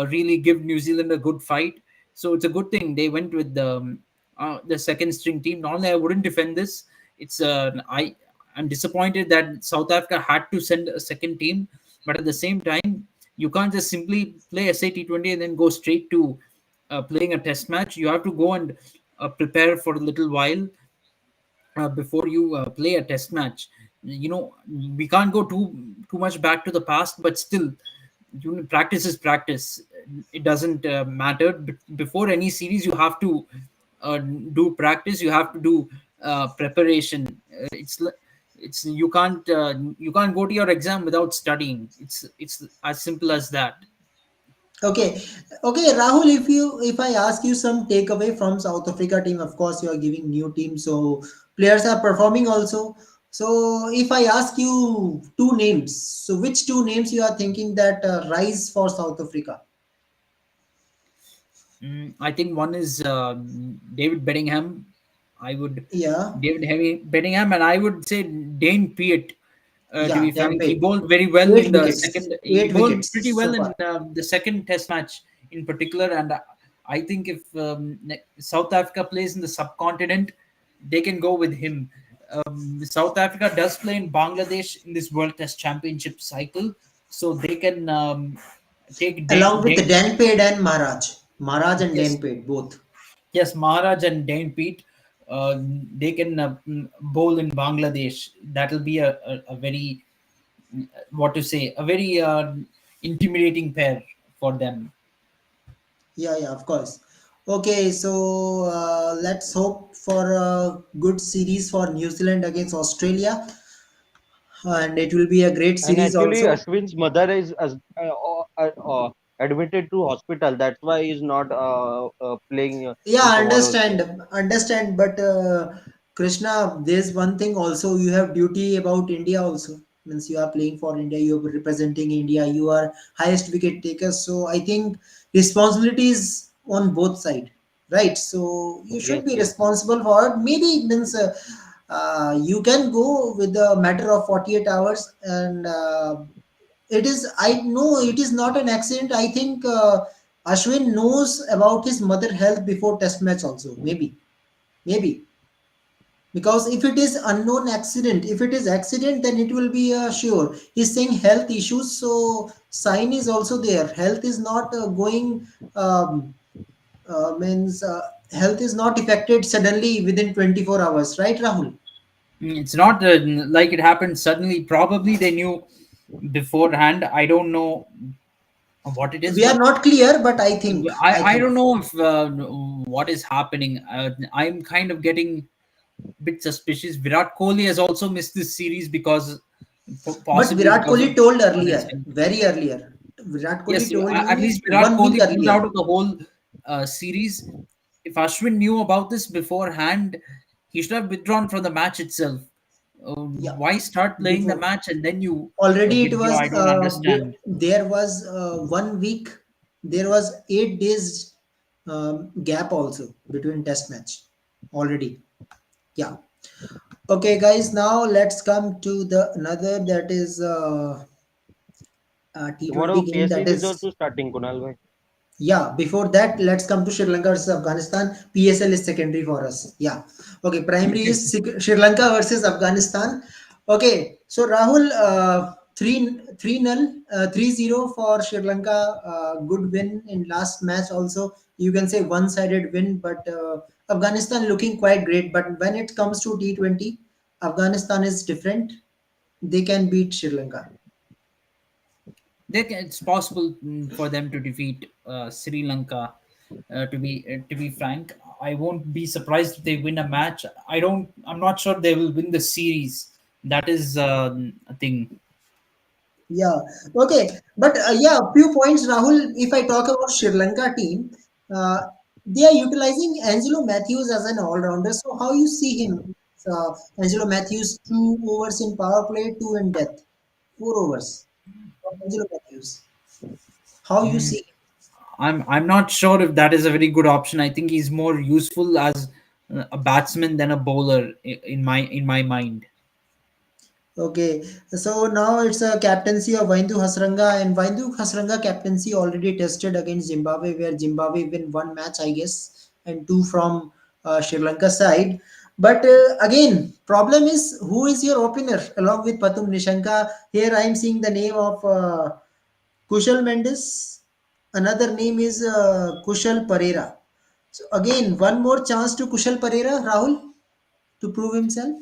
really give New Zealand a good fight. So it's a good thing they went with the second string team. Normally, I wouldn't defend this. It's I'm disappointed that South Africa had to send a second team, but at the same time, you can't just simply play SAT20 and then go straight to playing a test match. You have to go and prepare for a little while before you play a test match. We can't go too much back to the past, but still, practice is practice. It doesn't matter. Before any series, you have to do practice. You have to do preparation. It's you can't go to your exam without studying. It's as simple as that. Okay, okay, Rahul. If I ask you some takeaway from South Africa team, of course you are giving new team, so players are performing also. So if I ask you two names, so which two names you are thinking that rise for South Africa? I think one is David Bedingham. I would Yeah. David Heavy Bedingham, and I would say Dane Piet. To Yeah, be damn frank, he paid. bowled very well Eight in the wickets. second. He Eight bowled wickets pretty so well in far. the second Test match in particular, and I think if South Africa plays in the subcontinent, they can go with him. South Africa does play in Bangladesh in this World Test Championship cycle, so they can take Along with Dane. Dan Paid and Maharaj. Maharaj and Yes, Dan Paid, both. yes, Maharaj and Dane Pete, they can bowl in Bangladesh. That'll be a very, what to say, a very intimidating pair for them. Yeah, yeah, of course. Okay, so let's hope for a good series for New Zealand against Australia, and it will be a great And series actually, also. Ashwin's mother is admitted to hospital. That's why he's not playing in Yeah, tomorrow's game. understand, but Krishna, there's one thing also, you have duty about India also. Means you are playing for India, you are representing India, you are highest wicket taker. So I think responsibility is on both side, right? So you should Yes, be yes. responsible for it. Maybe means you can go with a matter of 48 hours, and it is, I know it is not an accident. I think Ashwin knows about his mother health before test match also. Maybe because if it is unknown accident, if it is accident, then it will be sure. He's saying health issues, so sign is also there. Health is not going. Means health is not affected suddenly within 24 hours, right, Rahul? It's not like it happened suddenly. Probably they knew beforehand. I don't know what it is, We are but not clear, but I think I don't know if what is happening. I'm kind of getting a bit suspicious. Virat Kohli has also missed this series because but possibly Virat because of Kohli told on his earlier, health. very earlier. Virat Yes, Kohli told at you least Virat 1 week Kohli pulled out earlier. of the whole series. If Ashwin knew about this beforehand, he should have withdrawn from the match itself. Yeah, Why start playing the before. match and then you Already it withdraw? was I don't understand. there was 1 week, there was 8 days gap also between test match already. Yeah. Okay, guys. Now let's come to the another, that is T20 Tomorrow game. That PSL is is, also starting, Kunal bhai. yeah, before that, let's come to Sri Lanka versus Afghanistan. PSL is secondary for us. Yeah. Okay, primary is Sri Lanka versus Afghanistan. Okay, so Rahul, 3-0, 3-0 for Sri Lanka. Good win in last match also. You can say one-sided win, but Afghanistan looking quite great. But when it comes to T20, Afghanistan is different. They can beat Sri Lanka. It's possible for them to defeat Sri Lanka. To be frank, I won't be surprised if they win a match. I'm not sure they will win the series. That is a thing. Yeah. Okay. But yeah, a few points, Rahul. If I talk about Sri Lanka team, uh, they are utilizing Angelo Matthews as an all-rounder. So how you see him? Angelo Matthews, 2 overs in power play, two in death, 4 overs. Angelo Matthews. How you Mm, see him? I'm not sure if that is a very good option. I think he's more useful as a batsman than a bowler in my mind. Okay, so now it's a captaincy of Vaindu Hasranga, and Vaindu Hasranga captaincy already tested against Zimbabwe, where Zimbabwe win one match, I guess, and two from Sri Lanka side. But again, problem is who is your opener along with Patum Nishanka? Here I am seeing the name of Kushal Mendes. Another name is Kushal Pereira. So again, one more chance to Kushal Pereira, Rahul, to prove himself.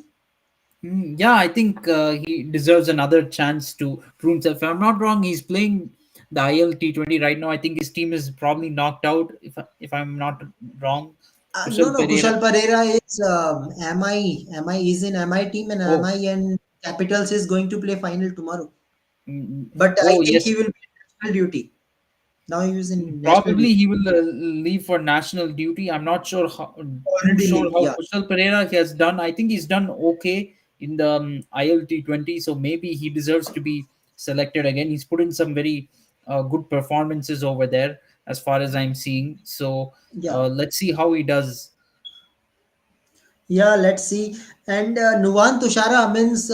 Yeah, I think he deserves another chance to prove himself. If I'm not wrong, he's playing the IL T20 right now. I think his team is probably knocked out. If I'm not wrong, No, Kushal no. Pereira. Kushal Pereira is MI. MI is in MI team, and Oh, MI and Capitals is going to play final tomorrow. mm, But I oh think yes. he will be in national duty. Now he is in national Probably duty. he will leave for national duty. I'm not sure how, too Already sure leave. how Yeah, Kushal Pereira has done. I think he's done okay in the ILT20, so maybe he deserves to be selected again. He's put in some very good performances over there, as far as I'm seeing. So yeah, let's see how he does. yeah. Let's see. And Nuwan Tushara means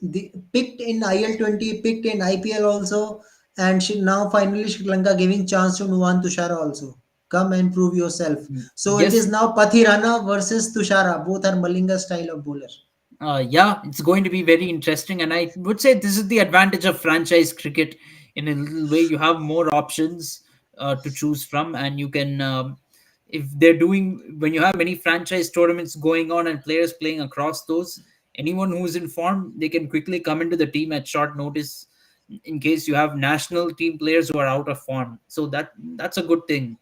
The picked in IL20, picked in IPL also, and now finally Sri Lanka giving chance to Nuwan Tushara also. Come and prove yourself. So it is Yes. now Pathirana versus Tushara. Both are Malinga style of bowler. Yeah, it's going to be very interesting, and I would say this is the advantage of franchise cricket. In a little way, you have more options to choose from, and you can, if they're doing when you have many franchise tournaments going on and players playing across those, anyone who's in form, they can quickly come into the team at short notice. In case you have national team players who are out of form, so that's a good thing.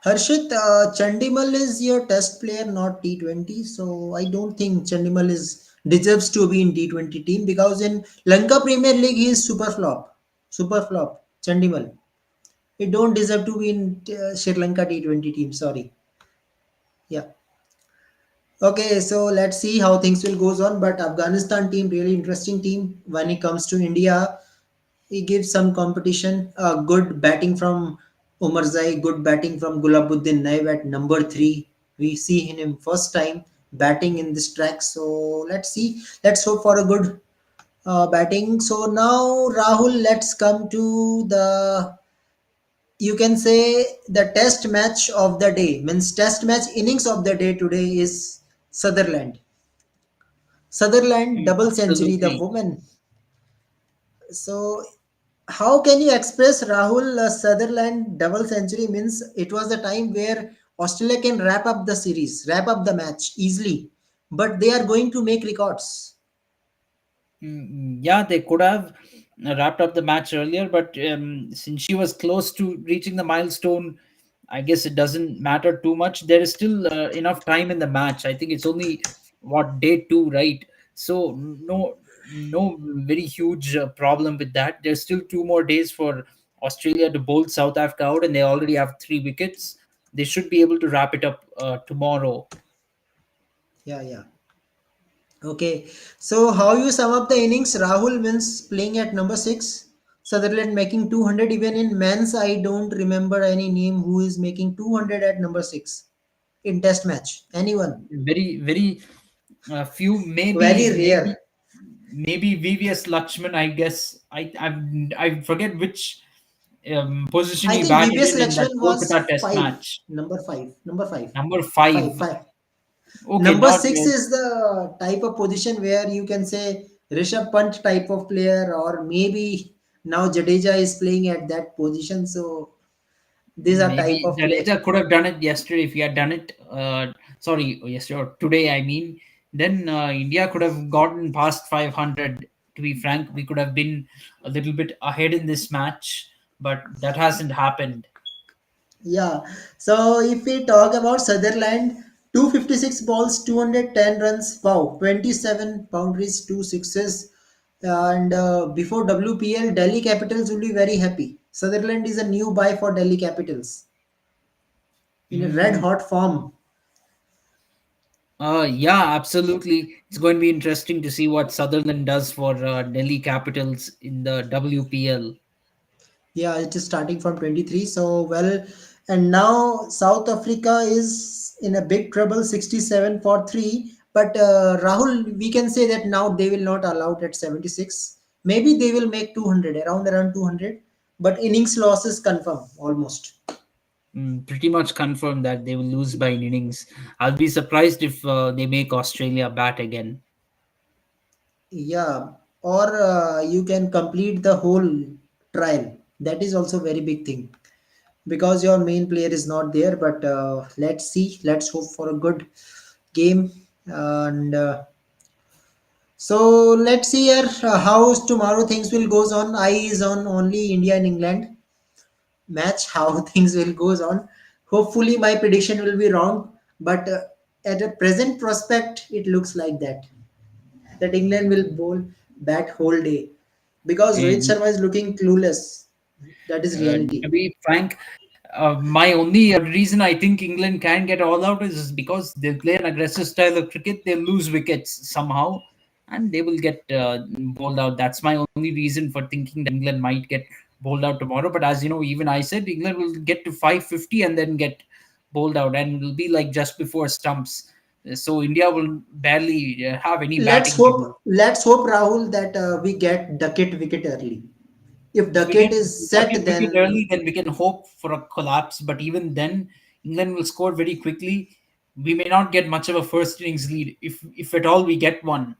Harshit, Chandimal is your test player, not T20. So I don't think Chandimal is deserves to be in T20 team because in Lanka Premier League he is super flop. Super flop. Chandimal. He don't deserve to be in Sri Lanka T20 team. Sorry. Yeah. Okay, so let's see how things will goes on. But Afghanistan team really interesting team. When it comes to India, he gives some competition. Good batting from Umar Zai, good batting from Gulabuddin Naib at number three. We see him first time batting in this track. So let's see. Let's hope for a good batting. So now Rahul, let's come to the, you can say, the test match of the day. Means test match innings of the day today is Sutherland. Sutherland double century, the Absolutely. woman. So, how can you express Rahul Sutherland double century? Means it was the time where Australia can wrap up the series, wrap up the match easily, but they are going to make records. Yeah, they could have wrapped up the match earlier, but since she was close to reaching the milestone, I guess it doesn't matter too much. There is still enough time in the match. I think it's only what day two, right? So no very huge problem with that. There's still 2 more days for Australia to bowl South Africa out, and they already have 3 wickets. They should be able to wrap it up tomorrow. Yeah, yeah. Okay. So, how you sum up the innings? Rahul wins playing at number six. Sutherland making 200. Even in men's, I don't remember any name who is making 200 at number six in test match. Anyone? Very few, Very maybe rare. VVS Lakshman, I guess. I forget which position I he think batted VBS in that Lakshman Kolkata was Test five. match. Number five. Number five. Number five. Five. Five. Okay, Number not six is the type of position where you can say Rishabh Pant type of player, or maybe now Jadeja is playing at that position. So these are type maybe of player. Jadeja could have done it yesterday if he had done it. Sorry, yesterday or today. I mean, then India could have gotten past 500. To be frank, we could have been a little bit ahead in this match, but that hasn't happened. Yeah. So if we talk about Sutherland, 256 balls, 210 runs, wow, 27 boundaries, two sixes. And before WPL, Delhi Capitals will be very happy. Sutherland is a new buy for Delhi Capitals in a red Mm, hot form. yeah, absolutely. It's going to be interesting to see what Sutherland does for Delhi Capitals in the WPL. Yeah, it is starting from 23. So, well, and now South Africa is in a big trouble, 67 for 3. But Rahul, we can say that now they will not allow it at 76. Maybe they will make 200, around 200. But innings loss is confirmed almost. Pretty much confirmed that they will lose by an innings. I'll be surprised if they make Australia bat again. Yeah, or you can complete the whole trial. That is also very big thing because your main player is not there. But let's see. Let's hope for a good game. And so let's see here how tomorrow things will goes on. Eye is on only India and England match. How things will goes on. Hopefully my prediction will be wrong, but at a present prospect, it looks like that England will bowl bat whole day because Rohit And Sharma is looking clueless. That is reality. to be frank, my only reason I think England can get all out is because they play an aggressive style of cricket. They'll lose wickets somehow, and they will get bowled out. That's my only reason for thinking that England might get bowled out tomorrow. But as you know, even I said England will get to 550 and then get bowled out, and it'll be like just before stumps. So India will barely have any Let's batting to hope. do. Let's hope, Rahul, that we get Duckett wicket early. If If we Duckett get is set, Duckett wicket then early, then we can hope for a collapse. But even then, England will score very quickly. We may not get much of a first innings lead, if at all we get one.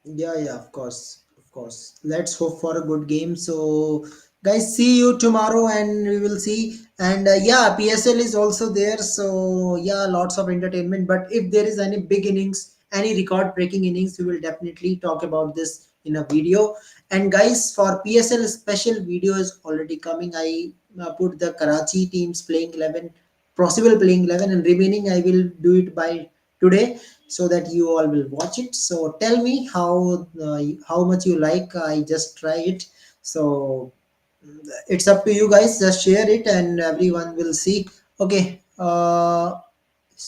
yeah, yeah, of course, of course. Let's hope for a good game. So, guys, see you tomorrow, and we will see. And yeah, PSL is also there. So, yeah, lots of entertainment. But if there is any big innings, any record-breaking innings, we will definitely talk about this in a video. And guys, for PSL special video is already coming. I put the Karachi teams playing 11, possible playing 11, and remaining I will do it by today so that you all will watch it. So tell me how much you like. I just try it. So it's up to you guys. Just share it and everyone will see. Okay.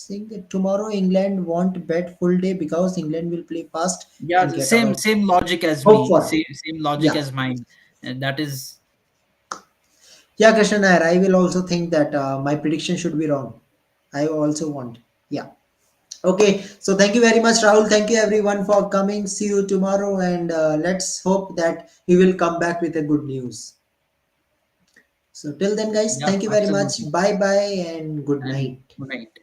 Think that tomorrow England won't bet full day because England will play fast Yeah, and the get same out. same logic as Hope me. for. Same logic Yeah. as mine, and that is Yeah, Krishna Nair, I will also think that my prediction should be wrong. I also want. Yeah. Okay, so thank you very much, Rahul. Thank you everyone for coming. See you tomorrow, and let's hope that we will come back with a good news. So till then, guys, yeah, thank you very much. absolutely. Bye bye and good And night. good night.